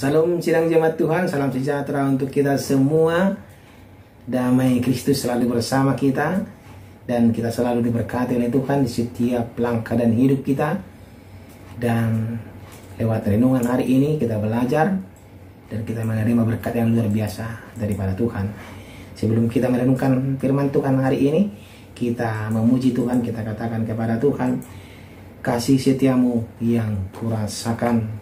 Salam sidang jemaat Tuhan, salam sejahtera untuk kita semua. Damai Kristus selalu bersama kita, dan kita selalu diberkati oleh Tuhan di setiap langkah dan hidup kita. Dan lewat renungan hari ini kita belajar dan kita menerima berkat yang luar biasa daripada Tuhan. Sebelum kita merenungkan firman Tuhan hari ini, kita memuji Tuhan, kita katakan kepada Tuhan, kasih setiamu yang kurasakan.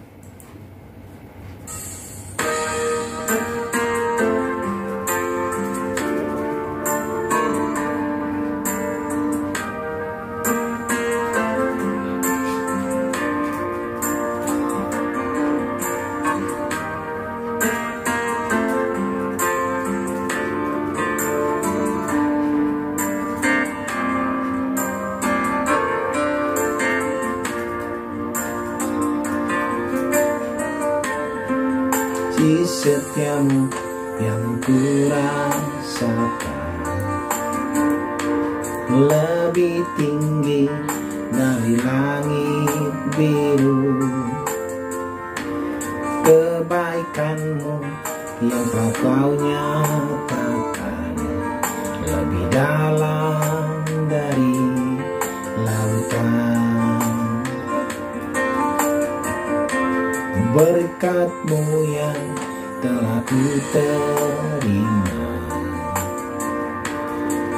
Di setiamu yang kurasakan lebih tinggi dari langit biru. Kebaikanmu yang telah kau nyatakan lebih dalam dari lautan. Berkat-Mu yang telah ku terima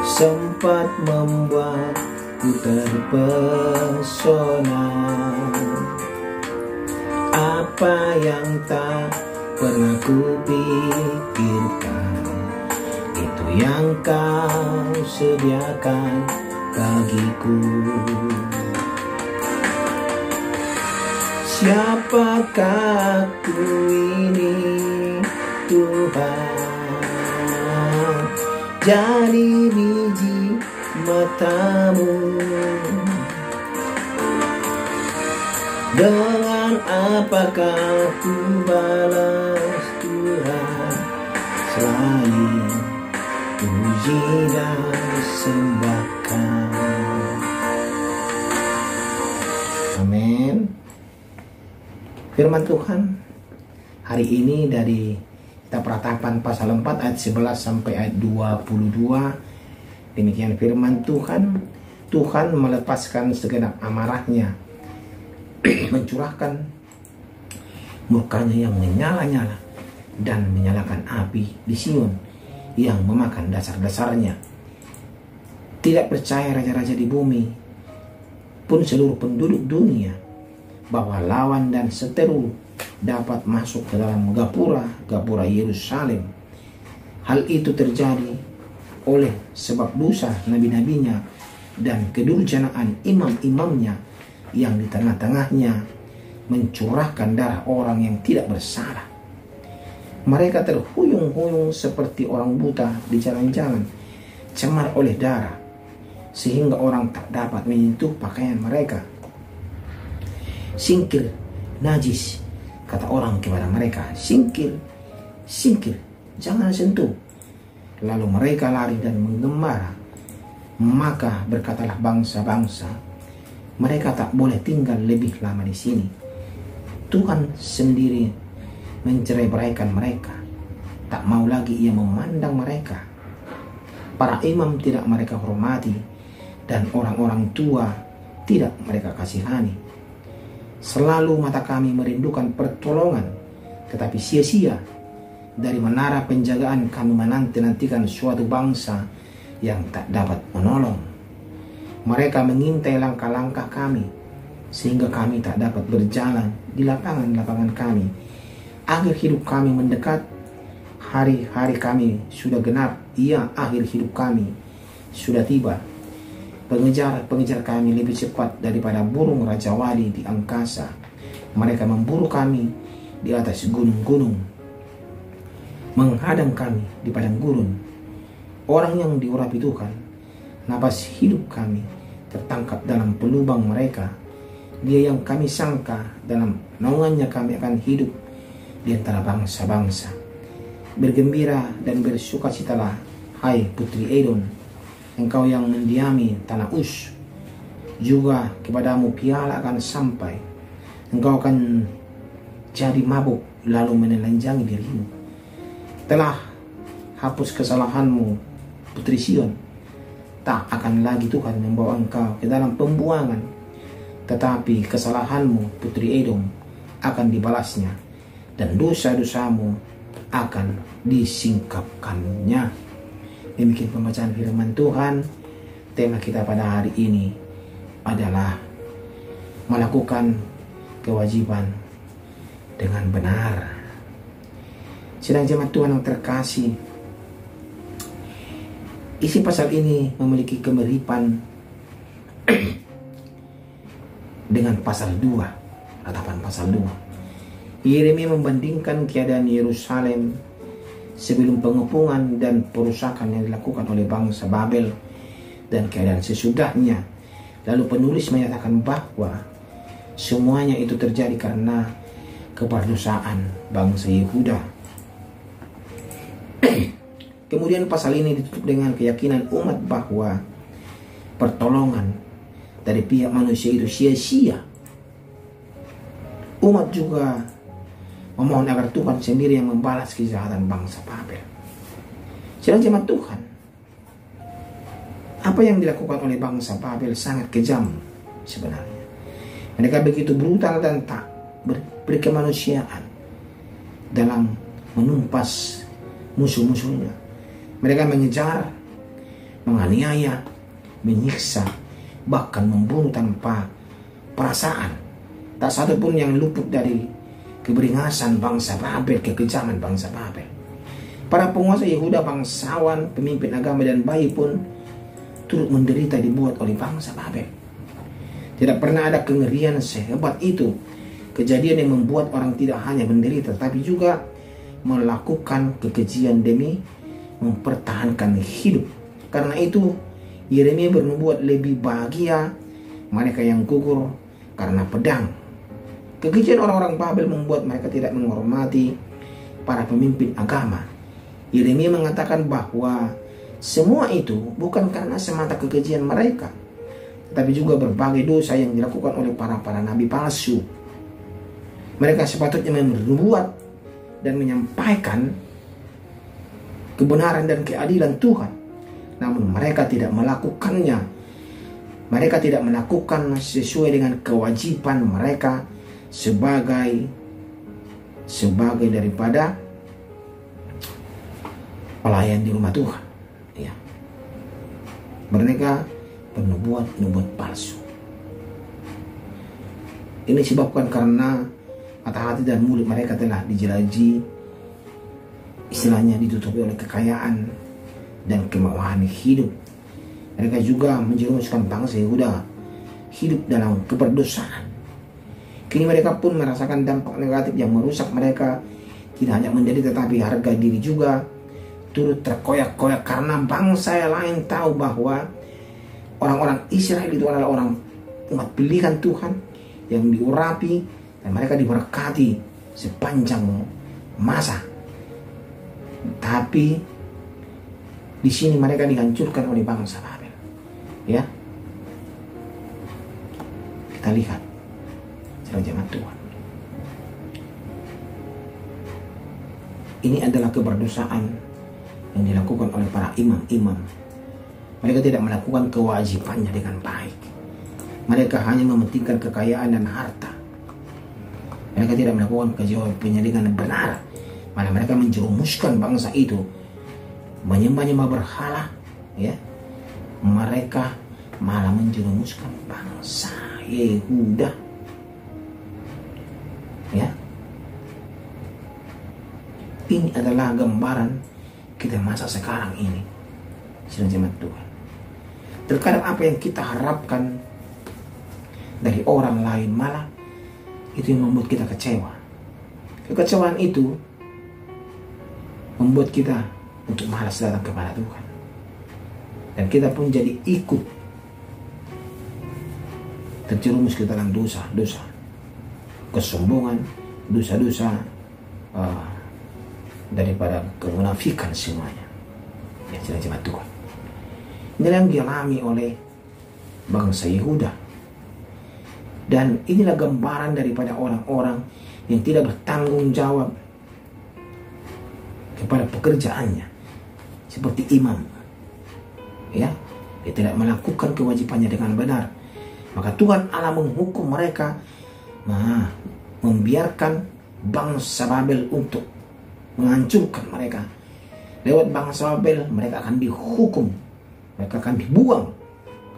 sempat membuatku terpesona. Apa yang tak pernah ku pikirkan, itu yang Kau sediakan bagiku. Siapakah ku ini Tuhan, jadi biji mata-Mu. Dengan apakah ku balas Tuhan, selain puji dan sembahkan. Amin. Firman Tuhan hari ini dari kitab Ratapan pasal 4 ayat 11 sampai ayat 22. Demikian firman Tuhan. Tuhan melepaskan segenap amarahnya, mencurahkan murkanya yang menyala-nyala dan menyalakan api di Sion yang memakan dasar-dasarnya. Tidak percaya raja-raja di bumi pun seluruh penduduk dunia bahwa lawan dan seteru dapat masuk ke dalam gapura Yerusalem. Hal itu terjadi oleh sebab dosa nabi-nabinya dan kedurjanaan imam-imamnya yang di tengah-tengahnya mencurahkan darah orang yang tidak bersalah. Mereka terhuyung-huyung seperti orang buta di jalan-jalan, cemar oleh darah, sehingga orang tak dapat menyentuh pakaian mereka. Singkir, najis, kata orang kepada mereka. Singkir, singkir, jangan sentuh. Lalu mereka lari dan menggembara. Maka berkatalah bangsa-bangsa, mereka tak boleh tinggal lebih lama di sini. Tuhan sendiri mencerai-beraikan mereka. Tak mau lagi Ia memandang mereka. Para imam tidak mereka hormati, dan orang-orang tua tidak mereka kasihani. Selalu mata kami merindukan pertolongan, tetapi sia-sia. Dari menara penjagaan kami menanti-nantikan suatu bangsa yang tak dapat menolong. Mereka mengintai langkah-langkah kami, sehingga kami tak dapat berjalan di lapangan-lapangan kami. Akhir hidup kami mendekat, hari-hari kami sudah genap, akhir hidup kami sudah tiba. Pengejar kami lebih cepat daripada burung rajawali di angkasa. Mereka memburu kami di atas gunung-gunung, menghadang kami di padang gurun. Orang yang diurapi Tuhan, napas hidup kami tertangkap dalam pelubang mereka. Dia yang kami sangka, dalam naungannya kami akan hidup di antara bangsa-bangsa. Bergembira dan bersukacitalah, hai putri Edom, engkau yang mendiami tanah Us. Juga kepadamu piala akan sampai. Engkau akan jadi mabuk lalu menelanjangi dirimu. Telah hapus kesalahanmu, putri Sion. Tak akan lagi Tuhan membawa engkau ke dalam pembuangan, tetapi kesalahanmu, putri Edom, akan dibalasnya, dan dosa-dosamu akan disingkapkannya. Demikian pembacaan firman Tuhan. Tema kita pada hari ini adalah melakukan kewajiban dengan benar. Sidang jemaat Tuhan yang terkasih, isi pasal ini memiliki kemiripan dengan pasal 2, ratapan pasal 2. Yeremia membandingkan keadaan Yerusalem sebelum pengepungan dan perusakan yang dilakukan oleh bangsa Babel dan keadaan sesudahnya. Lalu penulis menyatakan bahwa semuanya itu terjadi karena keberdosaan bangsa Yehuda. Kemudian pasal ini ditutup dengan keyakinan umat bahwa pertolongan dari pihak manusia itu sia-sia. Umat juga memohon agar Tuhan sendiri yang membalas kejahatan bangsa Babel. Sidang jemaat Tuhan, apa yang dilakukan oleh bangsa Babel sangat kejam sebenarnya. Mereka begitu brutal dan tak berkemanusiaan dalam menumpas musuh-musuhnya. Mereka mengejar, menganiaya, menyiksa, bahkan membunuh tanpa perasaan. Tak satu pun yang luput dari keberingasan bangsa Babel, kekejaman bangsa Babel. Para penguasa Yehuda, bangsawan, pemimpin agama dan bayi pun turut menderita dibuat oleh bangsa Babel. Tidak pernah ada kengerian sehebat itu. Kejadian yang membuat orang tidak hanya menderita, tapi juga melakukan kekejian demi mempertahankan hidup. Karena itu Yeremia bernubuat lebih bahagia mereka yang gugur karena pedang. Kekejian orang-orang Babel membuat mereka tidak menghormati para pemimpin agama. Yeremia mengatakan bahwa semua itu bukan karena semata kekejian mereka, tetapi juga berbagai dosa yang dilakukan oleh para nabi palsu. Mereka sepatutnya bernubuat dan menyampaikan kebenaran dan keadilan Tuhan, namun mereka tidak melakukannya. Mereka tidak melakukan sesuai dengan kewajiban mereka sebagai daripada pelayan di rumah Tuhan. Ya. Mereka bernubuat palsu. Ini disebabkan karena mata hati dan mulut mereka telah dijelaji, istilahnya ditutupi oleh kekayaan dan kemewahan hidup. Mereka juga menjerumuskan bangsa Yehuda hidup dalam keberdosaan. Kini mereka pun merasakan dampak negatif yang merusak mereka. Tidak hanya menjadi, tetapi harga diri juga turut terkoyak-koyak karena bangsa yang lain tahu bahwa orang-orang Israel itu adalah orang umat pilihan Tuhan yang diurapi dan mereka diberkati sepanjang masa. Tapi di sini mereka dihancurkan oleh bangsa Babel. Ya, kita lihat jemaat Tuhan. Ini adalah keberdosaan yang dilakukan oleh para imam-imam. Mereka tidak melakukan kewajibannya dengan baik. Mereka hanya mementingkan kekayaan dan harta. Mereka tidak melakukan kewajibannya dengan benar. Malah mereka menjerumuskan bangsa itu menyembah-nyembah berhala, ya. Mereka malah menjerumuskan bangsa Yehuda, ya. Ini adalah gambaran kita masa sekarang ini, jemaat Tuhan. Terkadang apa yang kita harapkan dari orang lain malah itu yang membuat kita kecewa. Kekecewaan itu membuat kita untuk malas datang kepada Tuhan. Dan kita pun jadi ikut terjerumus ke dalam dosa-dosa, kesombongan, dosa-dosa daripada kemunafikan semuanya. Ya, jemaat Tuhan. Inilah yang dialami oleh bangsa Yehuda. Dan inilah gambaran daripada orang-orang yang tidak bertanggung jawab kepada pekerjaannya, seperti imam, ya, dia tidak melakukan kewajibannya dengan benar, maka Tuhan Allah menghukum mereka, membiarkan bangsa Babel untuk menghancurkan mereka. Lewat bangsa Babel mereka akan dihukum, mereka akan dibuang,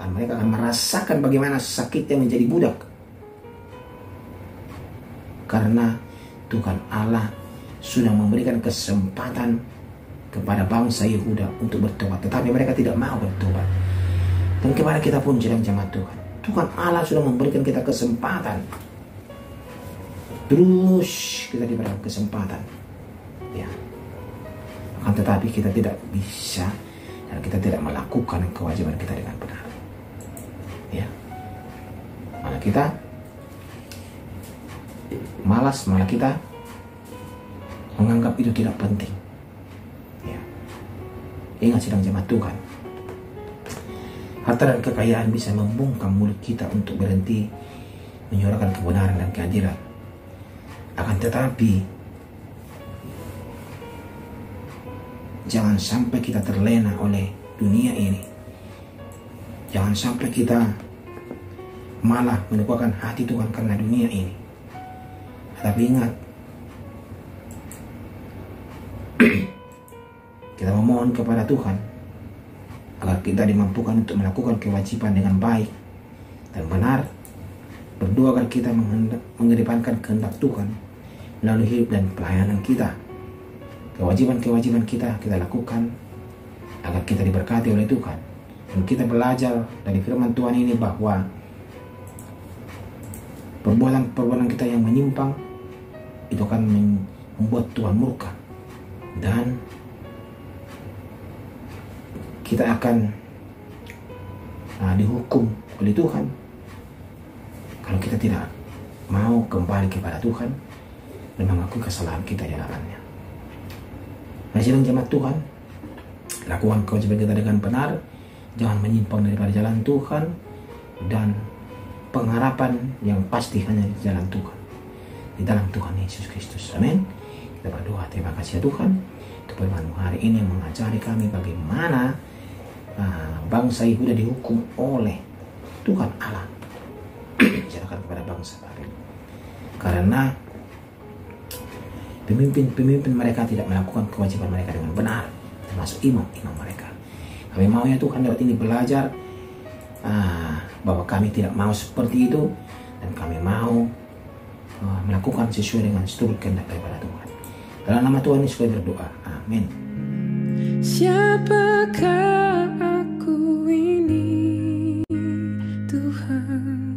dan mereka akan merasakan bagaimana sakitnya menjadi budak. Karena Tuhan Allah sudah memberikan kesempatan kepada bangsa Yehuda untuk bertobat, tetapi mereka tidak mau bertobat. Dan kepada kita pun jemaat Tuhan, Tuhan Allah sudah memberikan kita kesempatan. Terus kita diberikan kesempatan, ya. Akan tetapi kita tidak bisa dan kita tidak melakukan kewajiban kita dengan benar, ya. Malah kita malas, malah kita menganggap itu tidak penting, ya. Ingat sidang jemaat Tuhan, harta dan kekayaan bisa membungkam mulut kita untuk berhenti menyuarakan kebenaran dan keadilan. Akan tetapi jangan sampai kita terlena oleh dunia ini. Jangan sampai kita malah melupakan hati Tuhan karena dunia ini. Tapi ingat, kita memohon kepada Tuhan agar kita dimampukan untuk melakukan kewajiban dengan baik dan benar. Berdoa agar kita mengedepankan kehendak Tuhan melalui hidup dan pelayanan kita. Kewajiban-kewajiban kita lakukan agar kita diberkati oleh Tuhan. Dan kita belajar dari firman Tuhan ini bahwa perbuatan-perbuatan kita yang menyimpang itu akan membuat Tuhan murka, dan kita akan dihukum oleh Tuhan kalau kita tidak mau kembali kepada Tuhan dan mengakui kesalahan kita di hadapannya. Sidang jemaat Tuhan, lakukan kewajiban kita dengan benar, jangan menyimpang daripada jalan Tuhan, dan pengharapan yang pasti hanya di jalan Tuhan, di dalam Tuhan Yesus Kristus. Amin. Kita berdoa, terima kasih ya Tuhan untuk firman hari ini yang mengajari kami bagaimana bangsa Yehuda dihukum oleh Tuhan Allah bicarakan kepada bangsa Babel karena pemimpin mereka tidak melakukan kewajiban mereka dengan benar, termasuk imam mereka. Kami mau ya Tuhan lewat ini belajar bahwa kami tidak mau seperti itu, dan kami mau melakukan sesuai dengan seluruh kehendak daripada Tuhan. Dalam nama Tuhan Yesus kami berdoa. Amin. Siapakah aku ini, Tuhan?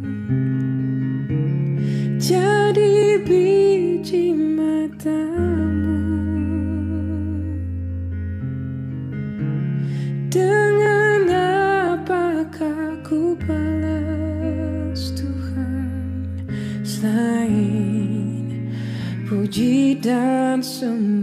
Jadi biji matamu, dengan apakah ku balas Tuhan, selain puji dan sembah.